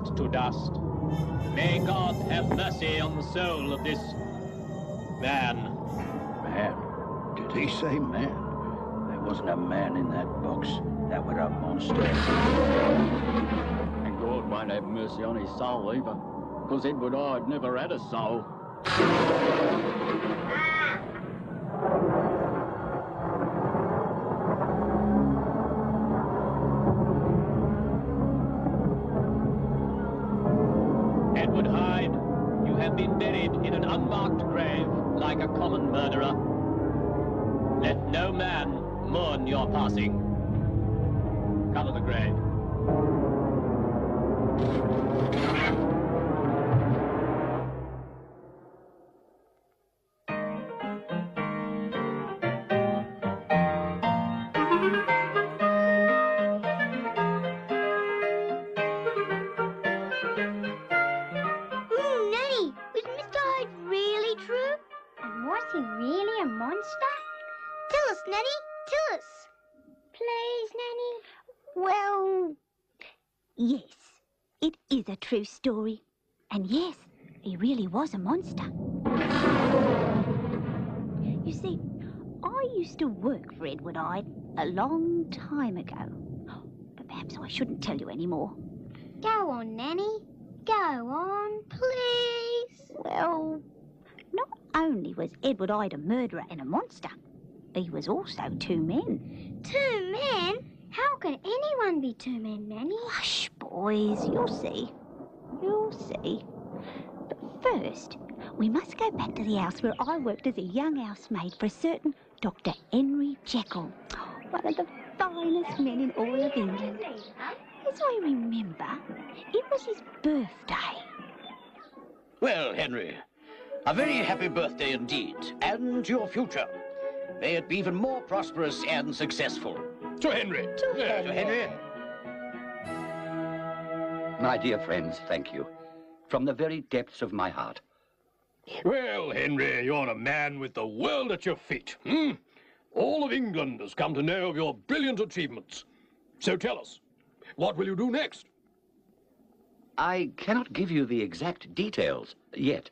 dust to dust. May God have mercy on the soul of this man. Man? Did he say man? There wasn't a man in that box. That was a monster. And God won't have mercy on his soul either, because Edward Hyde never had a soul. Edward Hyde, you have been buried in an unmarked grave like a common murderer. Let no man mourn your passing. Cover the grave. Nanny, was Mr. Hyde really true? And was he really a monster? Tell us, Nanny, tell us. Please, Nanny. Well, yes, it is a true story. And yes, he really was a monster. You see, I used to work for Edward Hyde a long time ago. But perhaps I shouldn't tell you any more. Go on, Nanny. Go on, please. Well, not only was Edward Hyde a murderer and a monster, he was also two men. 2 men? How can anyone be 2 men, Nanny? Hush, boys, you'll see. You'll see. But first, we must go back to the house where I worked as a young housemaid for a certain Dr. Henry Jekyll, one of the finest men in all of England. As I remember, it was his birthday. Well, Henry, a very happy birthday indeed, and your future. May it be even more prosperous and successful. To Henry. To Henry. My dear friends, thank you. From the very depths of my heart. Well, Henry, you're a man with the world at your feet. All of England has come to know of your brilliant achievements. So tell us, what will you do next? I cannot give you the exact details yet,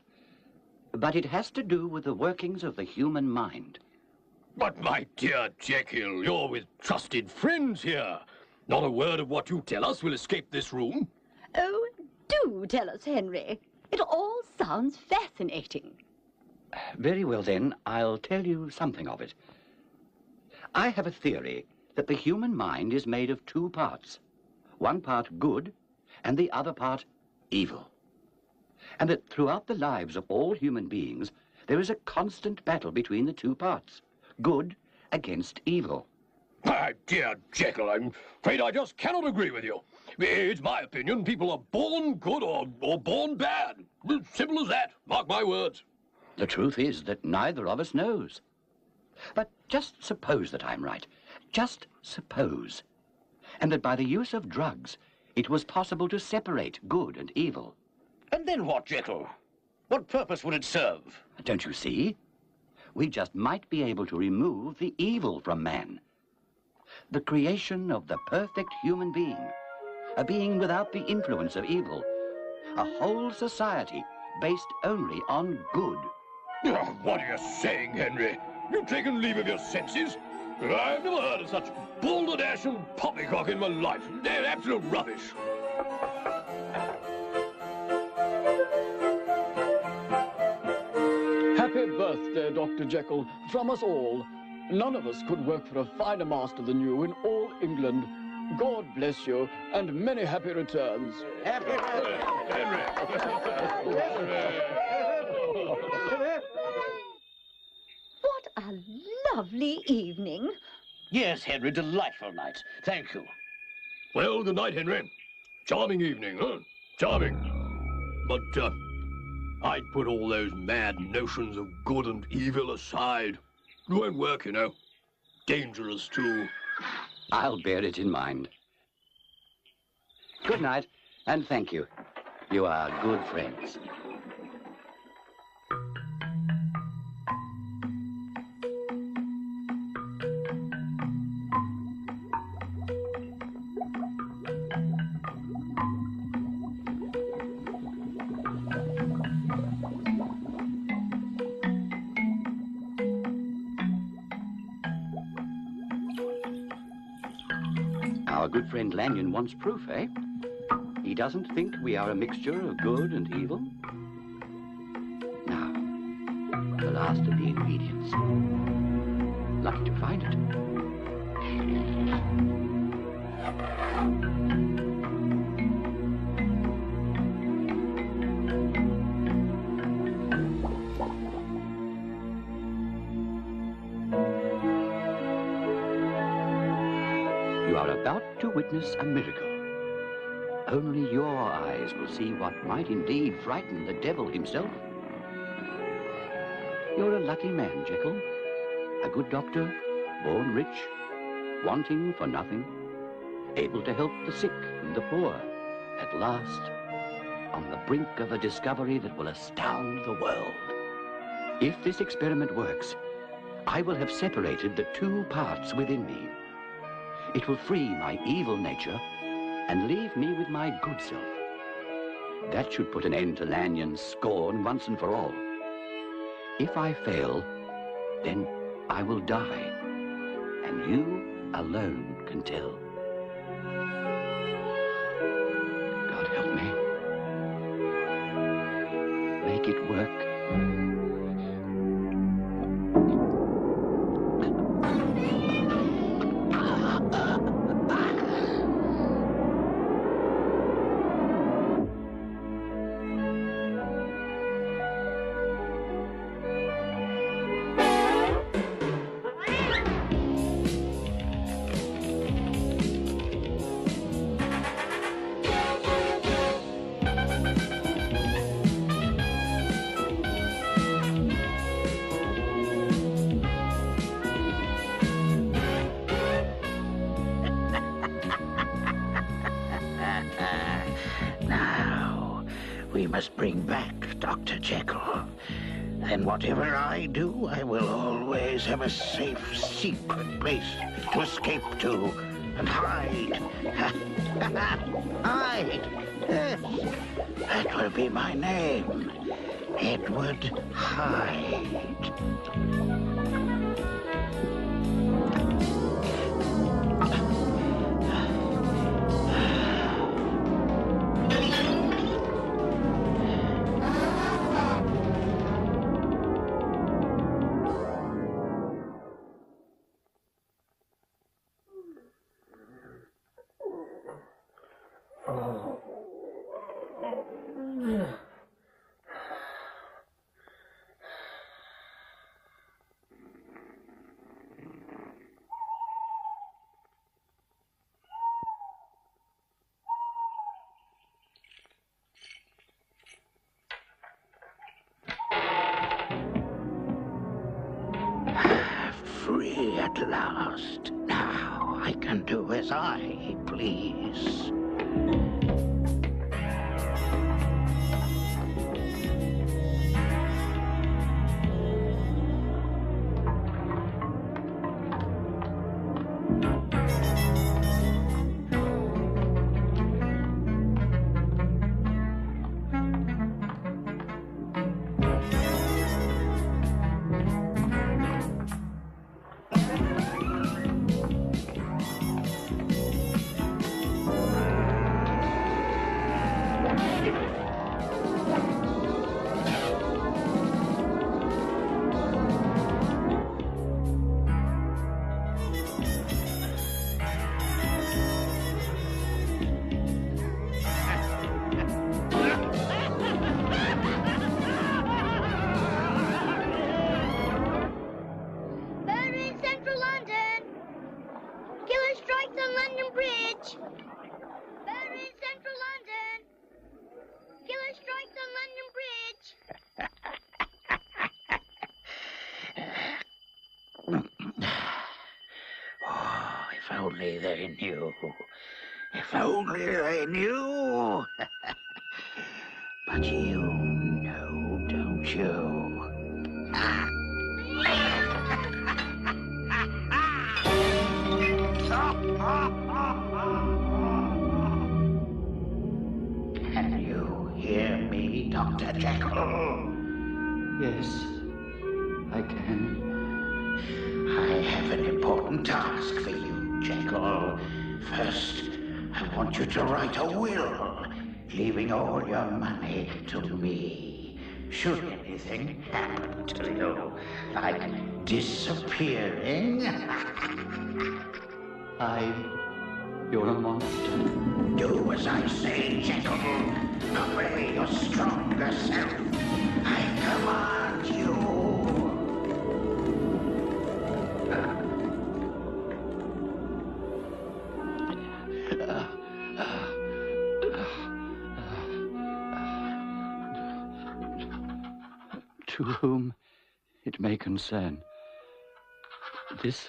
but it has to do with the workings of the human mind. But, my dear Jekyll, you're with trusted friends here. Not a word of what you tell us will escape this room. Oh, do tell us, Henry. It all sounds fascinating. Very well, then, I'll tell you something of it. I have a theory that the human mind is made of 2 parts. One part good, and the other part evil. And that throughout the lives of all human beings, there is a constant battle between the 2 parts. Good against evil. My dear Jekyll, I'm afraid I just cannot agree with you. It's my opinion people are born good or born bad. Simple as that. Mark my words. The truth is that neither of us knows. But just suppose that I'm right. Just suppose. And that by the use of drugs, it was possible to separate good and evil. And then what, Jekyll? What purpose would it serve? Don't you see? We just might be able to remove the evil from man. The creation of the perfect human being. A being without the influence of evil. A whole society based only on good. Oh, what are you saying, Henry? You've taken leave of your senses? I've never heard of such balderdash and poppycock in my life. They're absolute rubbish. Happy birthday, Dr. Jekyll, from us all. None of us could work for a finer master than you in all England. God bless you, and many happy returns. Happy birthday, Henry. What a lovely evening. Yes, Henry, delightful night. Thank you. Well, good night, Henry. Charming evening, huh? Charming. But, I'd put all those mad notions of good and evil aside. It won't work, you know. Dangerous, too. I'll bear it in mind. Good night, and thank you. You are good friends. Our good friend Lanyon wants proof, eh? He doesn't think we are a mixture of good and evil. Now, the last of the ingredients. Lucky to find it. You are about to witness a miracle. Only your eyes will see what might indeed frighten the devil himself. You're a lucky man, Jekyll. A good doctor, born rich, wanting for nothing, able to help the sick and the poor, at last, on the brink of a discovery that will astound the world. If this experiment works, I will have separated the two parts within me. It will free my evil nature and leave me with my good self. That should put an end to Lanyon's scorn once and for all. If I fail, then I will die, and you alone can tell. God help me. Make it work. We must bring back Dr. Jekyll. Then whatever I do, I will always have a safe, secret place to escape to and hide. Hide! Yes, that will be my name. Edward Hyde. Free at last. Now I can do as I please. If only they knew. If only they knew. But you know, don't you? Can you hear me, Dr. Jekyll? Yes, I can. I have an important task for you, Jekyll. First, I want you to write a will, leaving all your money to me. Should anything happen to you, like disappearing... You're a monster. Do as I say, Jekyll. Obey your stronger self. I command you. To whom it may concern, this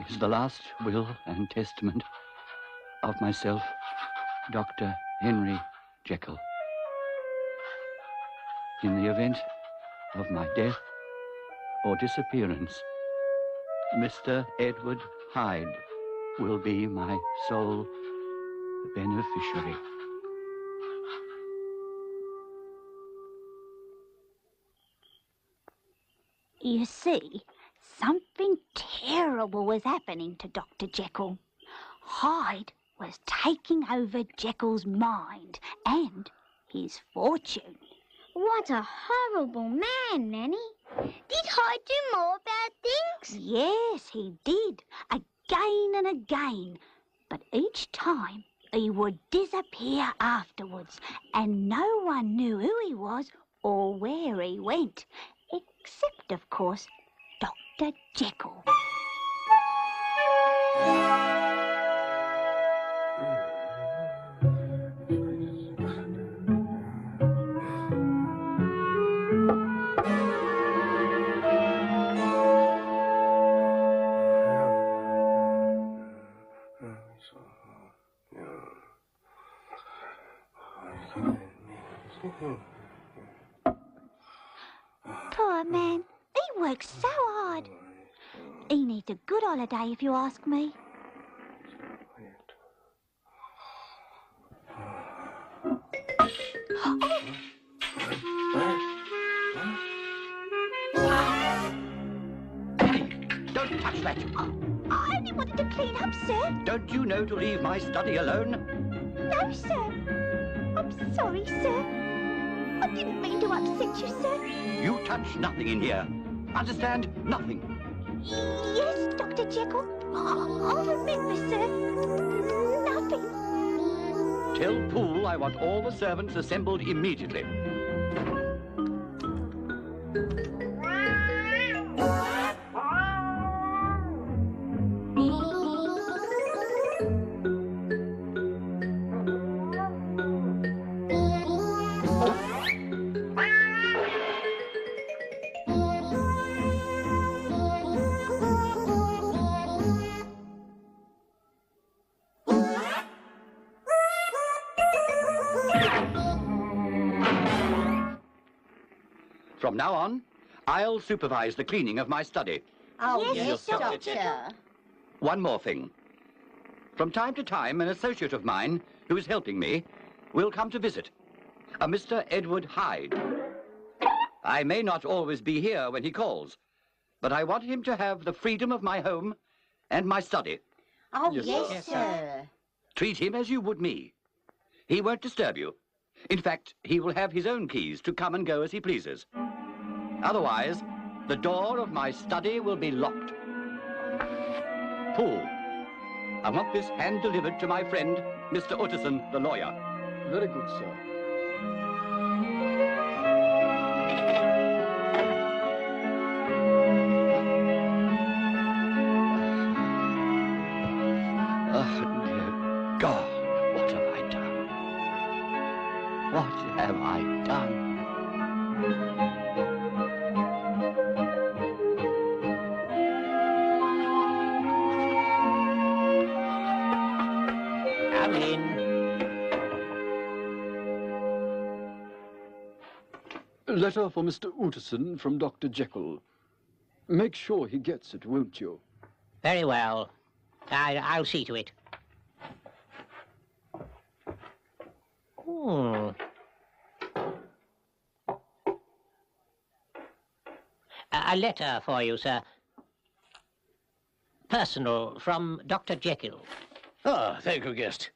is the last will and testament of myself, Dr. Henry Jekyll. In the event of my death or disappearance, Mr. Edward Hyde will be my sole beneficiary. You see, something terrible was happening to Dr. Jekyll. Hyde was taking over Jekyll's mind and his fortune. What a horrible man, Nanny. Did Hyde do more bad things? Yes, he did, again and again. But each time he would disappear afterwards, and no one knew who he was or where he went, except, of course, Dr. Jekyll. Poor man, he works so hard. He needs a good holiday, if you ask me. Don't touch that. I only wanted to clean up, sir. Don't you know to leave my study alone? No, sir. I'm sorry, sir. I didn't mean to upset you, sir. You touch nothing in here. Understand? Nothing. Yes, Dr. Jekyll. I'll remember, sir. Nothing. Tell Poole I want all the servants assembled immediately. From now on, I'll supervise the cleaning of my study. Oh, Yes, Doctor. One more thing. From time to time, an associate of mine who is helping me will come to visit, a Mr. Edward Hyde. I may not always be here when he calls, but I want him to have the freedom of my home and my study. Oh, Yes, sir. Treat him as you would me. He won't disturb you. In fact, he will have his own keys to come and go as he pleases. Otherwise, the door of my study will be locked. Poole, I want this hand-delivered to my friend, Mr. Utterson, the lawyer. Very good, sir. Oh, dear God, what have I done? What have I done? Come in. A letter for Mr. Utterson from Dr. Jekyll. Make sure he gets it, won't you? Very well. I'll see to it. A letter for you, sir. Personal, from Dr. Jekyll. Ah, thank you, guest.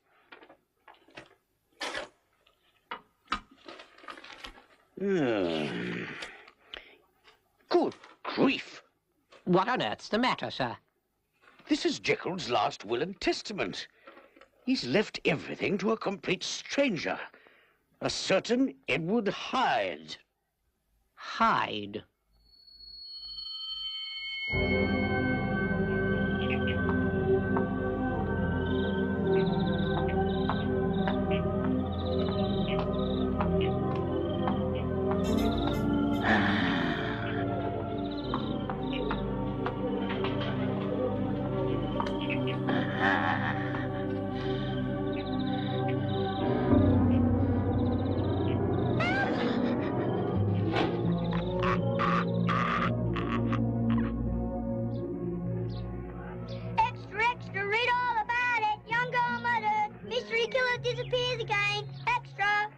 Good grief. What on earth's the matter, sir? This is Jekyll's last will and testament. He's left everything to a complete stranger. A certain Edward Hyde. Hyde. Disappears again. Extra!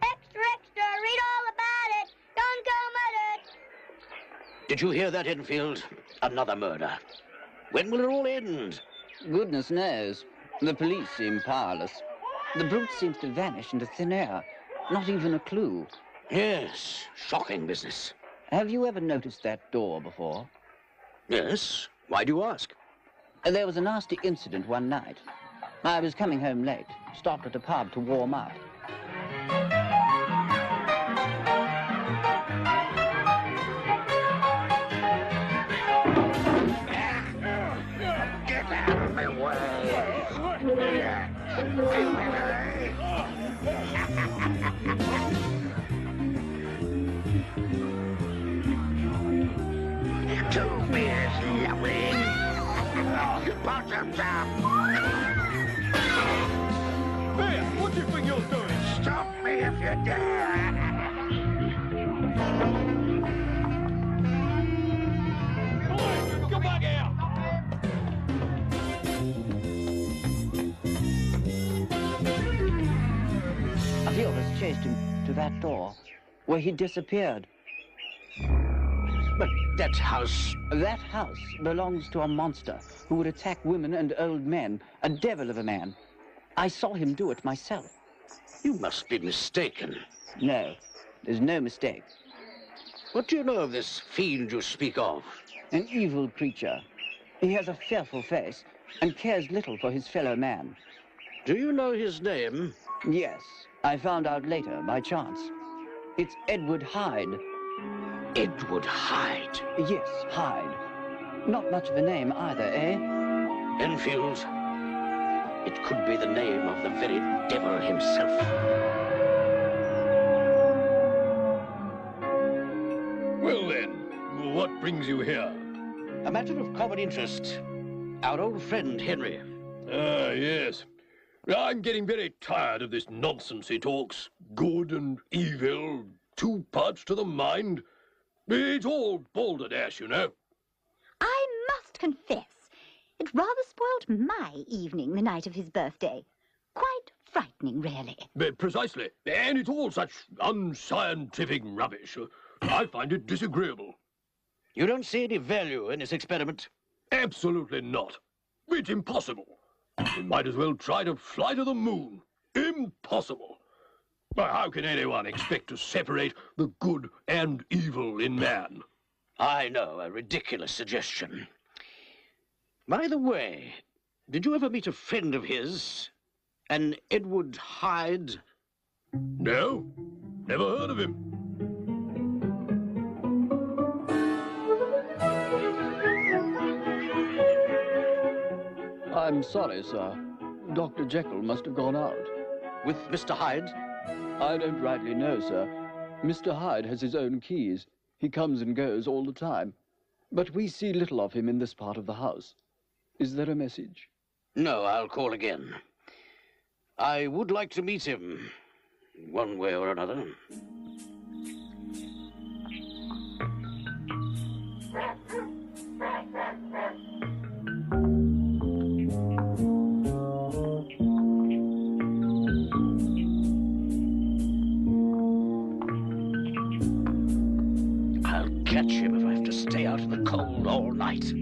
Extra, extra! Read all about it! Young girl murdered! Did you hear that, Enfield? Another murder. When will it all end? Goodness knows. The police seem powerless. The brute seems to vanish into thin air. Not even a clue. Yes, shocking business. Have you ever noticed that door before? Yes. Why do you ask? There was a nasty incident one night. I was coming home late, stopped at a pub to warm up. Get out of my way! Two beers, lovely. Bottoms up. Hey, what do you think you're doing? Stop me if you dare. Boy, come back here! A few of us chased him to that door, where he disappeared. But that house... That house belongs to a monster who would attack women and old men, a devil of a man. I saw him do it myself. You must be mistaken. No, there's no mistake. What do you know of this fiend you speak of? An evil creature. He has a fearful face and cares little for his fellow man. Do you know his name? Yes, I found out later by chance. It's Edward Hyde. Edward Hyde? Yes, Hyde. Not much of a name either, eh? Enfield, it could be the name of the very devil himself. Well then, what brings you here? A matter of common interest. Our old friend, Henry. Ah, yes. I'm getting very tired of this nonsense he talks. Good and evil, two parts to the mind. It's all balderdash, you know. I must confess, it rather spoiled my evening the night of his birthday. Quite frightening, really. Precisely. And it's all such unscientific rubbish. I find it disagreeable. You don't see any value in this experiment? Absolutely not. It's impossible. We might as well try to fly to the moon. Impossible. But how can anyone expect to separate the good and evil in man? I know, a ridiculous suggestion. By the way, did you ever meet a friend of his? An Edward Hyde? No, never heard of him. I'm sorry, sir. Dr. Jekyll must have gone out. With Mr. Hyde? I don't rightly know, sir. Mr. Hyde has his own keys. He comes and goes all the time. But we see little of him in this part of the house. Is there a message? No, I'll call again. I would like to meet him, one way or another. I'll catch him if I have to stay out in the cold all night.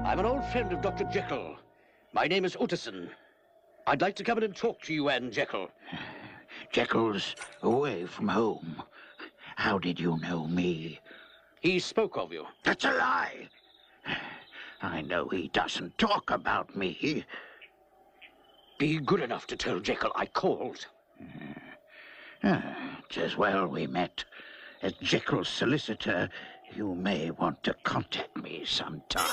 I'm an old friend of Dr. Jekyll. My name is Utterson. I'd like to come in and talk to you and Jekyll. Jekyll's away from home. How did you know me? He spoke of you. That's a lie. I know he doesn't talk about me. Be good enough to tell Jekyll I called. It's as well we met. As Jekyll's solicitor, you may want to contact me sometime.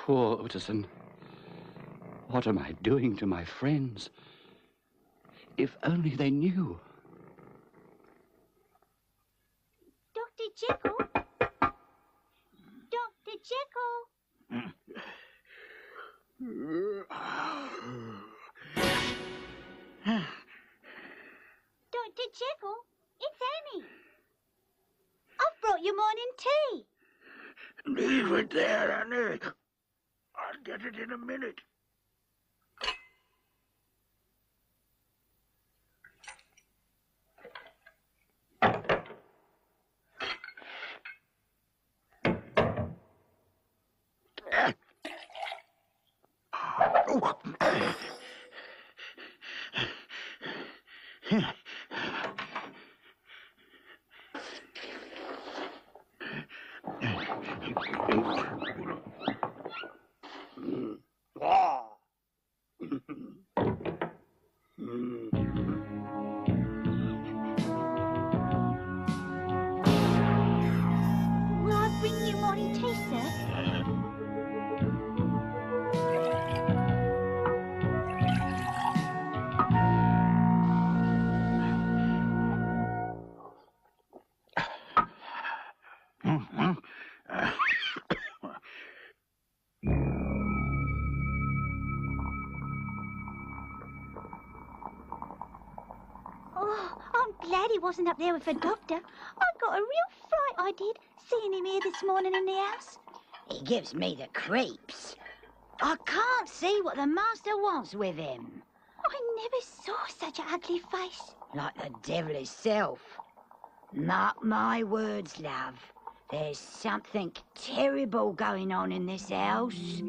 Poor Utterson. What am I doing to my friends? If only they knew. Dr. Jekyll? Dr. Jekyll? Dr. Jekyll, it's Annie. I've brought you morning tea. Leave it there, Annie. I'll get it in a minute. Will I bring you morning tea, sir? Oh, I'm glad he wasn't up there with the doctor. I got a real fright, I did, seeing him here this morning in the house. He gives me the creeps. I can't see what the master wants with him. I never saw such an ugly face. Like the devil himself. Mark my words, love. There's something terrible going on in this house.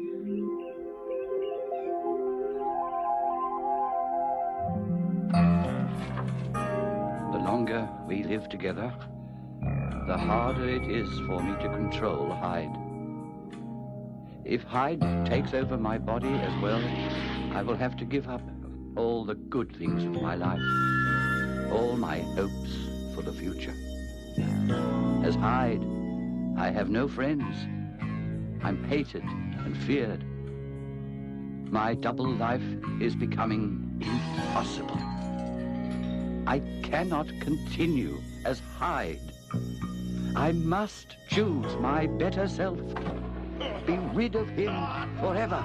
The longer we live together, the harder it is for me to control Hyde. If Hyde takes over my body as well, I will have to give up all the good things of my life, all my hopes for the future. As Hyde, I have no friends. I'm hated and feared. My double life is becoming impossible. I cannot continue as Hyde. I must choose my better self. Be rid of him forever.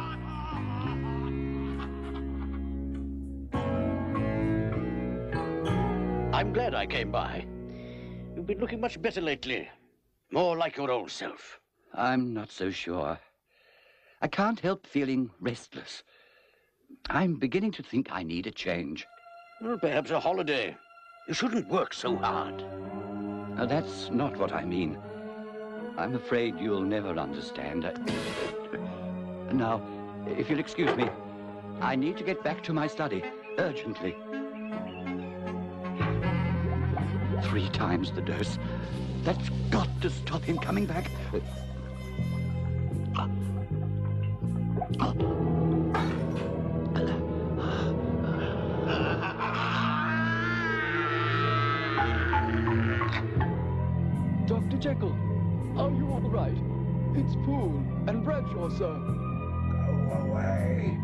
I'm glad I came by. You've been looking much better lately. More like your old self. I'm not so sure. I can't help feeling restless. I'm beginning to think I need a change. Well, perhaps a holiday. You shouldn't work so hard. Now, that's not what I mean. I'm afraid you'll never understand. Now, if you'll excuse me, I need to get back to my study, urgently. 3 times the dose. That's got to stop him coming back. Dr. Jekyll, are you all right? It's Poole and Bradshaw, sir. away.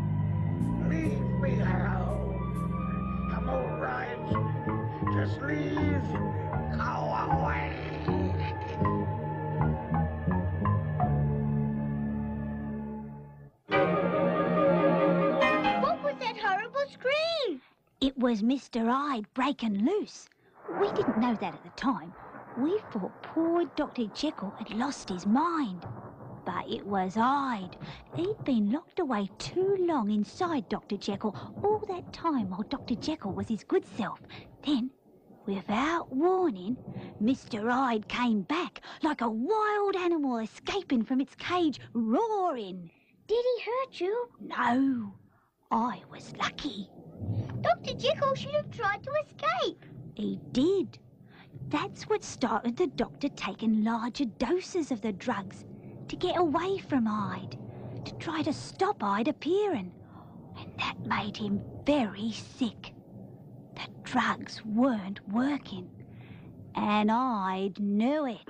Leave me alone. I'm all right. Just leave. Go away. What was that horrible scream? It was Mr. Hyde breaking loose. We didn't know that at the time. We thought poor Dr. Jekyll had lost his mind. But it was Hyde. He'd been locked away too long inside Dr. Jekyll all that time while Dr. Jekyll was his good self. Then, without warning, Mr. Hyde came back like a wild animal escaping from its cage, roaring. Did he hurt you? No, I was lucky. Dr. Jekyll should have tried to escape. He did. That's what started the doctor taking larger doses of the drugs to get away from Hyde, to try to stop Hyde appearing. And that made him very sick. The drugs weren't working, and Hyde knew it.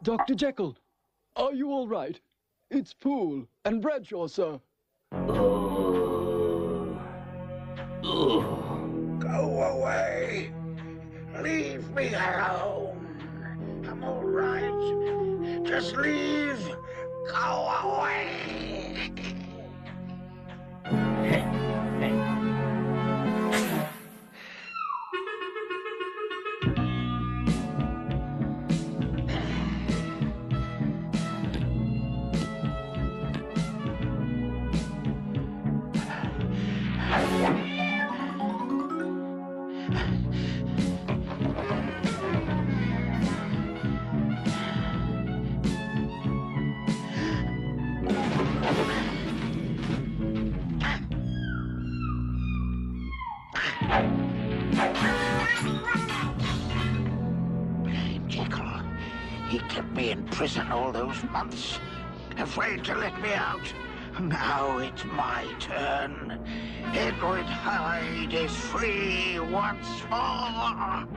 Dr. Jekyll, are you all right? It's Poole and Bradshaw, sir. Go away. Leave me alone. I'm all right. Just leave. Go away. Jekyll. He kept me in prison all those months, afraid to let me out. Now it's my turn. Edward Hyde is free once more.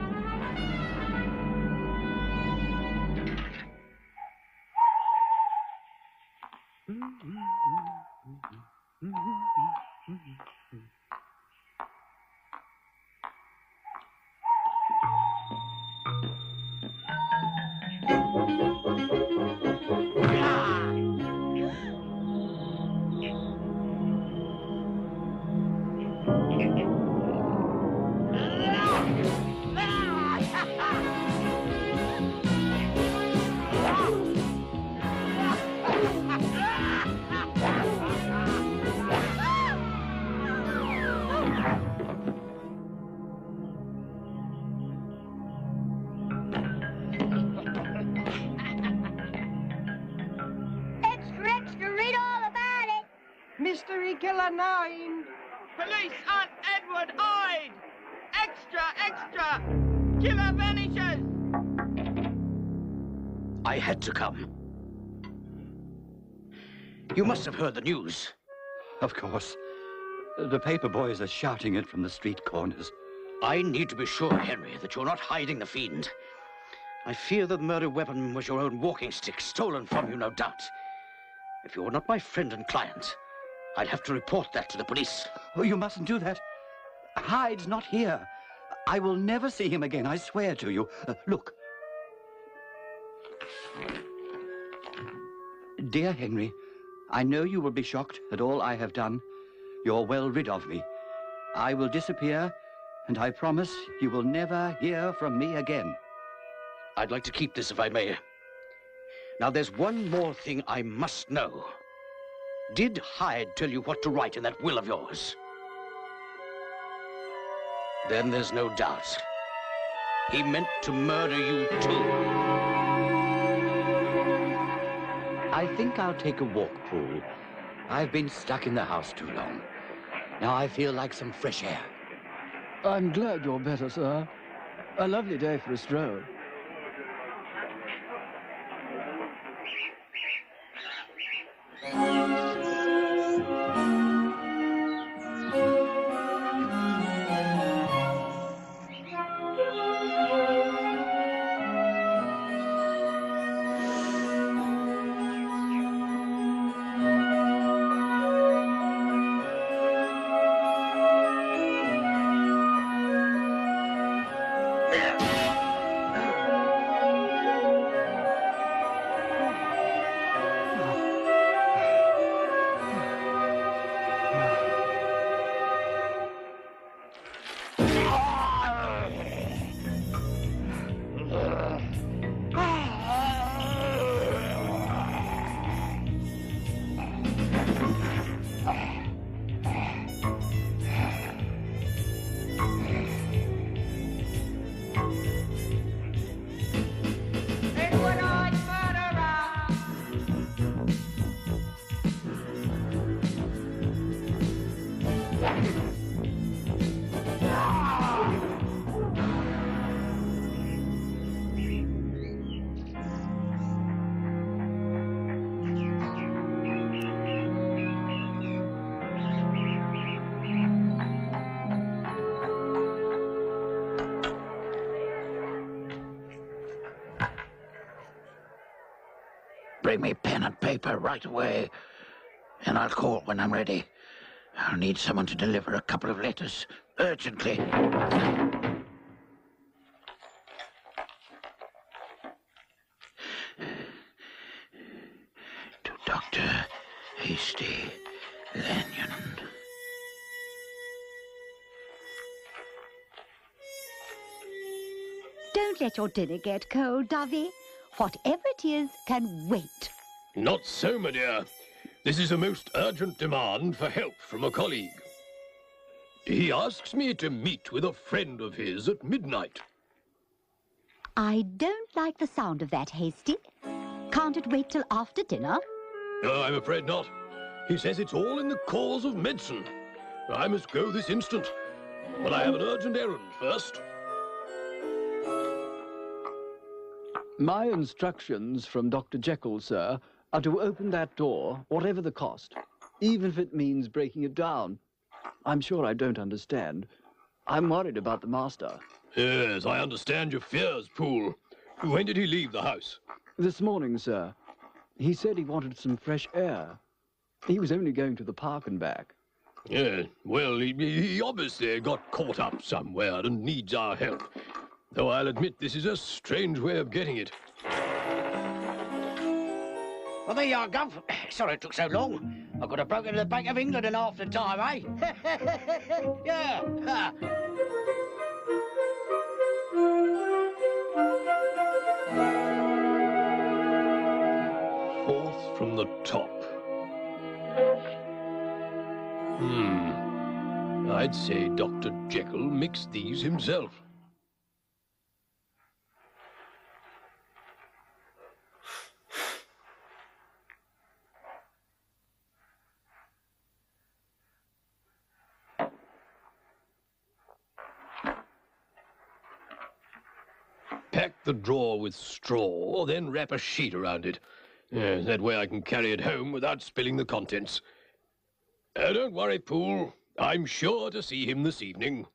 Mystery Killer 9. Police on Edward Hyde! Extra, extra! Killer vanishes! I had to come. You must have heard the news. Of course. The paper boys are shouting it from the street corners. I need to be sure, Henry, that you're not hiding the fiend. I fear the murder weapon was your own walking stick, stolen from you, no doubt. If you're not my friend and client, I'd have to report that to the police. Oh, you mustn't do that. Hyde's not here. I will never see him again, I swear to you. Look. Dear Henry, I know you will be shocked at all I have done. You're well rid of me. I will disappear, and I promise you will never hear from me again. I'd like to keep this if I may. Now, there's one more thing I must know. Did Hyde tell you what to write in that will of yours? Then there's no doubt. He meant to murder you too. I think I'll take a walk, Poole. I've been stuck in the house too long. Now I feel like some fresh air. I'm glad you're better, sir. A lovely day for a stroll. Bring me pen and paper right away, and I'll call when I'm ready. I'll need someone to deliver a couple of letters, urgently. To Dr. Hasty Lanyon. Don't let your dinner get cold, Dovey. Whatever it is can wait. Not so, my dear. This is a most urgent demand for help from a colleague. He asks me to meet with a friend of his at midnight. I don't like the sound of that, Hasty. Can't it wait till after dinner? No, I'm afraid not. He says it's all in the cause of medicine. I must go this instant. But I have an urgent errand first. My instructions from Dr. Jekyll, sir, are to open that door, whatever the cost, even if it means breaking it down. I'm sure I don't understand. I'm worried about the master. Yes, I understand your fears, Poole. When did he leave the house? This morning, sir. He said he wanted some fresh air. He was only going to the park and back. Yeah, well, he obviously got caught up somewhere and needs our help. Though I'll admit this is a strange way of getting it. Well, there you go. Sorry it took so long. I could have broken to the Bank of England in half the time, eh? Yeah. Fourth from the top. I'd say Dr. Jekyll mixed these himself. Pack the drawer with straw, then wrap a sheet around it. That way I can carry it home without spilling the contents. Don't worry, Poole. I'm sure to see him this evening.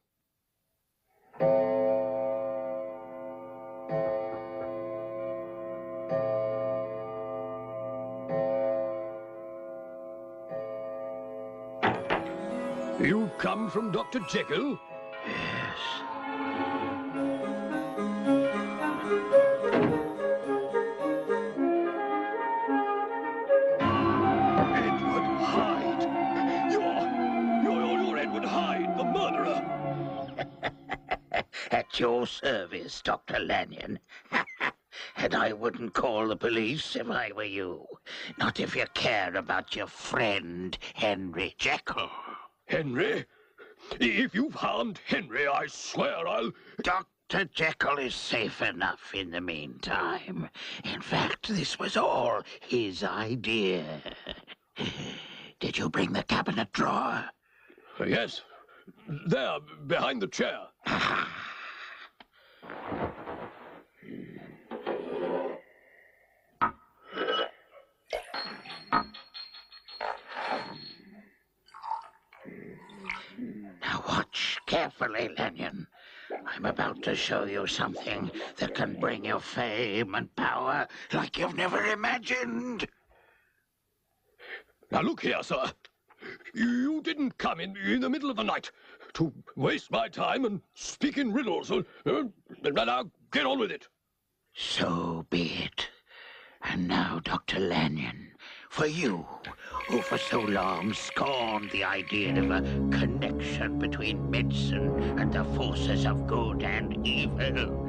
You come from Dr. Jekyll? Yes. At your service, Dr. Lanyon. And I wouldn't call the police if I were you. Not if you care about your friend, Henry Jekyll. Henry? If you've harmed Henry, I swear I'll... Dr. Jekyll is safe enough in the meantime. In fact, this was all his idea. Did you bring the cabinet drawer? Yes. There, behind the chair. Now watch carefully, Lanyon. I'm about to show you something that can bring you fame and power like you've never imagined. Now look here, sir. You didn't come in the middle of the night to waste my time and speak in riddles. Now, get on with it. So be it. And now, Dr. Lanyon, for you, who for so long scorned the idea of a connection between medicine and the forces of good and evil.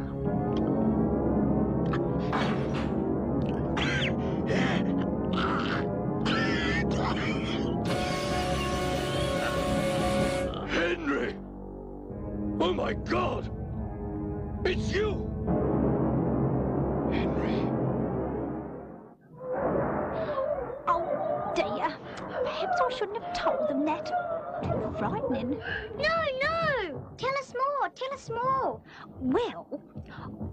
Henry! Oh my God! It's you! Henry. Oh, dear. Perhaps I shouldn't have told them that. Too frightening. No! Tell us more, tell us more. Well,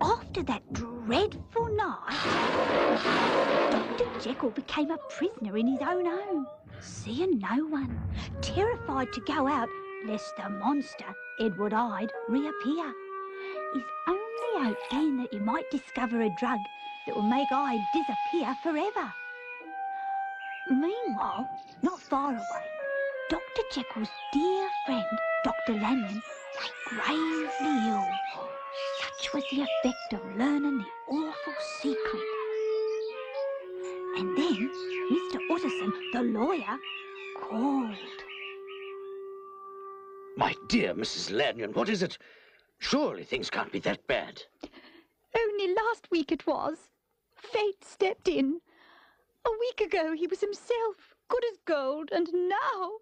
after that dreadful night, Dr. Jekyll became a prisoner in his own home, seeing no one, terrified to go out lest the monster, Edward Hyde, reappear. His only hope being that he might discover a drug that will make Hyde disappear forever. Meanwhile, not far away, Dr. Jekyll's dear friend, Dr. Lanyon, lay gravely ill. Such was the effect of learning the awful secret. And then Mr. Utterson, the lawyer, called. My dear Mrs. Lanyon, what is it? Surely things can't be that bad. Only last week it was. Fate stepped in. A week ago he was himself, good as gold, and now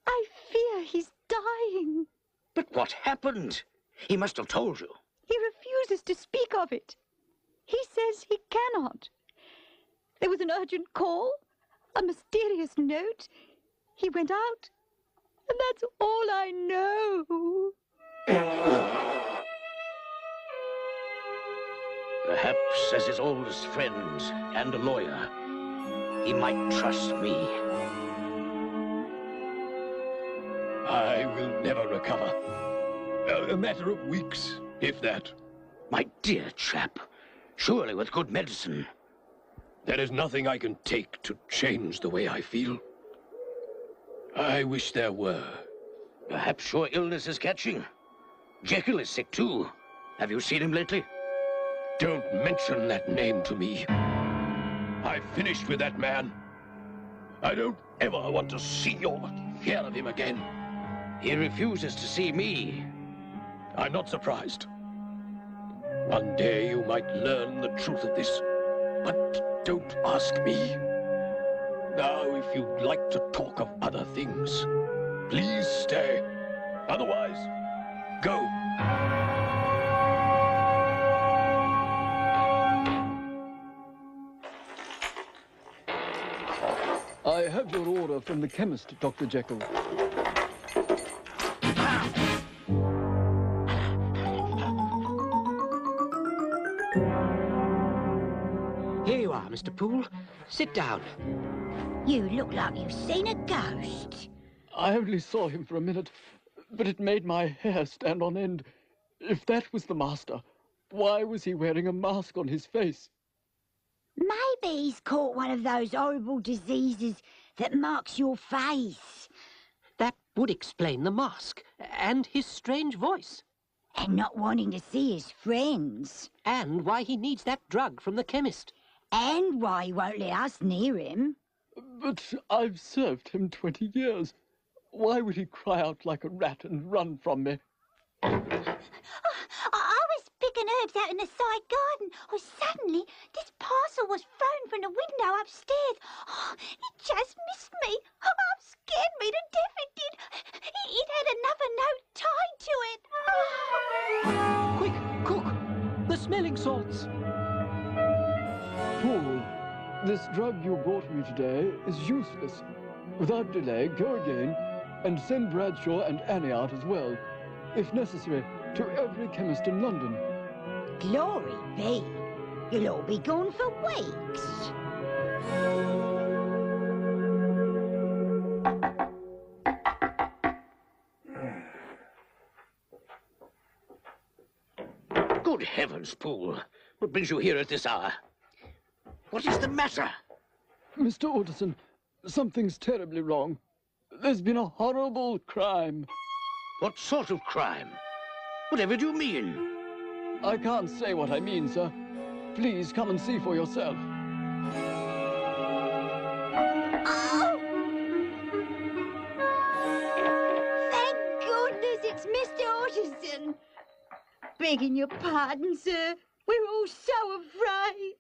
I fear he's dying. But what happened? He must have told you. He refuses to speak of it. He says he cannot. There was an urgent call, a mysterious note. He went out, and that's all I know. Perhaps as his oldest friend and a lawyer, he might trust me. I will never recover. A matter of weeks, if that. My dear chap, surely with good medicine. There is nothing I can take to change the way I feel. I wish there were. Perhaps your illness is catching. Jekyll is sick too. Have you seen him lately? Don't mention that name to me. I've finished with that man. I don't ever want to see or hear of him again. He refuses to see me. I'm not surprised. One day you might learn the truth of this, but don't ask me. Now, if you'd like to talk of other things, please stay. Otherwise, go. I have your order from the chemist, Dr. Jekyll. Here you are, Mr. Poole. Sit down. You look like you've seen a ghost. I only saw him for a minute, but it made my hair stand on end. If that was the master, why was he wearing a mask on his face? Maybe he's caught one of those horrible diseases that marks your face. That would explain the mask and his strange voice. And not wanting to see his friends. And why he needs that drug from the chemist. And why he won't let us near him. But I've served him 20 years. Why would he cry out like a rat and run from me? I was picking herbs out in the side garden. Oh, suddenly, this parcel was thrown from the window upstairs. Oh, it just missed me. Oh, scared me to death, it did. It had another note tied to it. Quick, cook! The smelling salts! Poole, this drug you brought me today is useless. Without delay, go again and send Bradshaw and Annie out as well, if necessary, to every chemist in London. Glory be. You'll all be gone for weeks. Good heavens, Poole. What brings you here at this hour? What is the matter? Mr. Utterson, something's terribly wrong. There's been a horrible crime. What sort of crime? Whatever do you mean? I can't say what I mean, sir. Please come and see for yourself. Oh! Thank goodness it's Mr. Utterson. Begging your pardon, sir. We're all so afraid.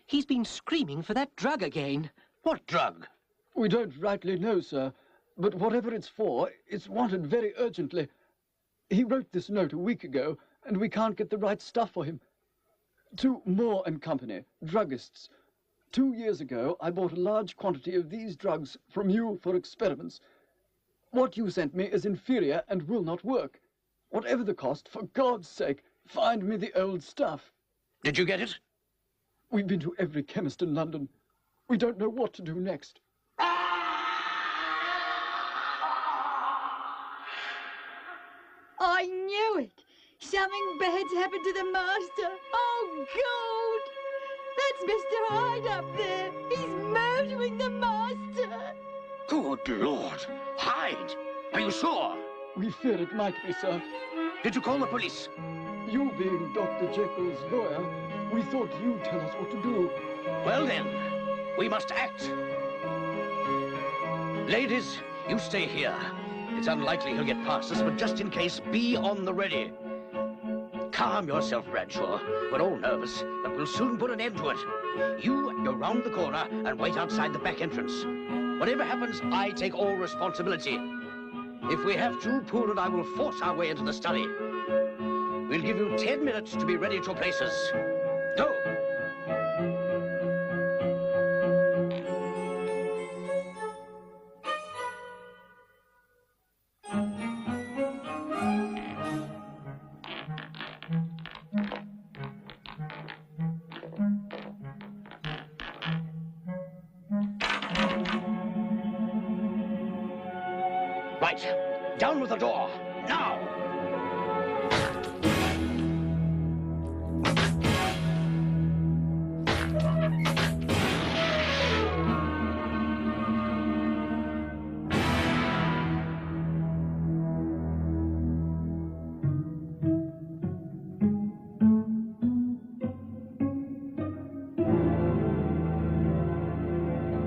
He's been screaming for that drug again. What drug? We don't rightly know, sir. But whatever it's for, it's wanted very urgently. He wrote this note a week ago, and we can't get the right stuff for him. To Moore and Company, druggists. 2 years ago, I bought a large quantity of these drugs from you for experiments. What you sent me is inferior and will not work. Whatever the cost, for God's sake, find me the old stuff. Did you get it? We've been to every chemist in London. We don't know what to do next. I knew it. Something bad's happened to the master. Oh, God! That's Mr. Hyde up there. He's murdering the master. Good Lord. Hyde! Are you sure? We fear it might be, sir. Did you call the police? You being Dr. Jekyll's lawyer, we thought you'd tell us what to do. Well then, we must act. Ladies, you stay here. It's unlikely he'll get past us, but just in case, be on the ready. Calm yourself, Bradshaw. We're all nervous, but we'll soon put an end to it. You go round the corner and wait outside the back entrance. Whatever happens, I take all responsibility. If we have to, Poole and I will force our way into the study. We'll give you 10 minutes to be ready at your places. Go! Right. Down with the door. Now!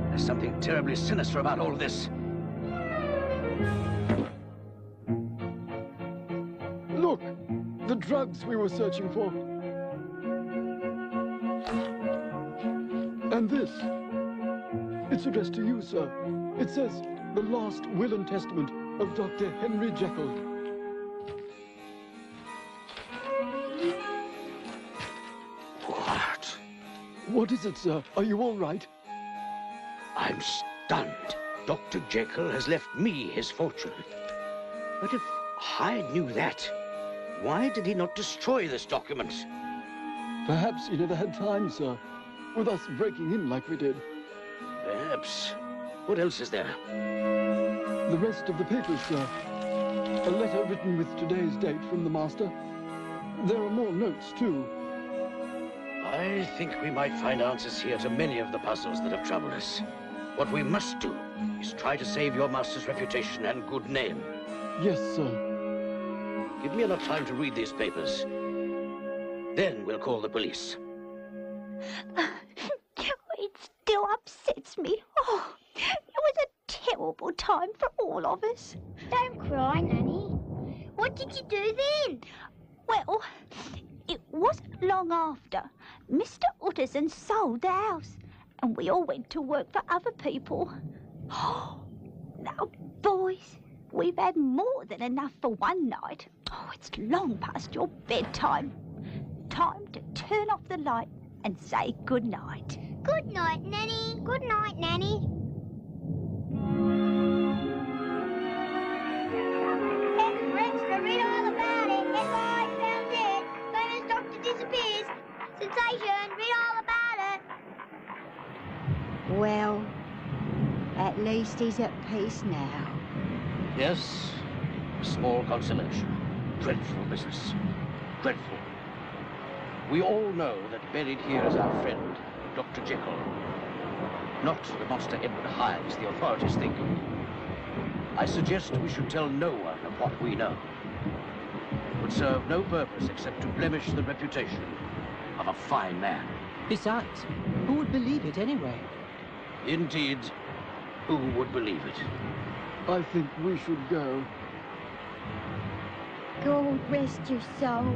There's something terribly sinister about all of this. Look! The drugs we were searching for. And this. It's addressed to you, sir. It says, the last will and testament of Dr. Henry Jekyll. What? What is it, sir? Are you all right? I'm stunned. Dr. Jekyll has left me his fortune. But if Hyde knew that, why did he not destroy this document? Perhaps he never had time, sir, with us breaking in like we did. Perhaps. What else is there? The rest of the papers, sir. A letter written with today's date from the master. There are more notes, too. I think we might find answers here to many of the puzzles that have troubled us. What we must do is try to save your master's reputation and good name. Yes, sir. Give me enough time to read these papers. Then we'll call the police. It still upsets me. Oh, it was a terrible time for all of us. Don't cry, Nanny. What did you do then? Well, it wasn't long after Mr. Utterson sold the house, and we all went to work for other people. Oh, now, boys, we've had more than enough for one night. Oh, it's long past your bedtime. Time to turn off the light and say good night. Good night, Nanny. Good night, Nanny. Extra, read all about it. Henry found dead. Famous doctor disappears. Sensation, read all about it. Well, at least he's at peace now. Yes, a small consolation. Dreadful business. Dreadful. We all know that buried here is our friend, Dr. Jekyll. Not the monster Edward Hyde, as the authorities think. I suggest we should tell no one of what we know. It would serve no purpose except to blemish the reputation of a fine man. Besides, who would believe it anyway? Indeed, who would believe it? I think we should go. God rest your soul.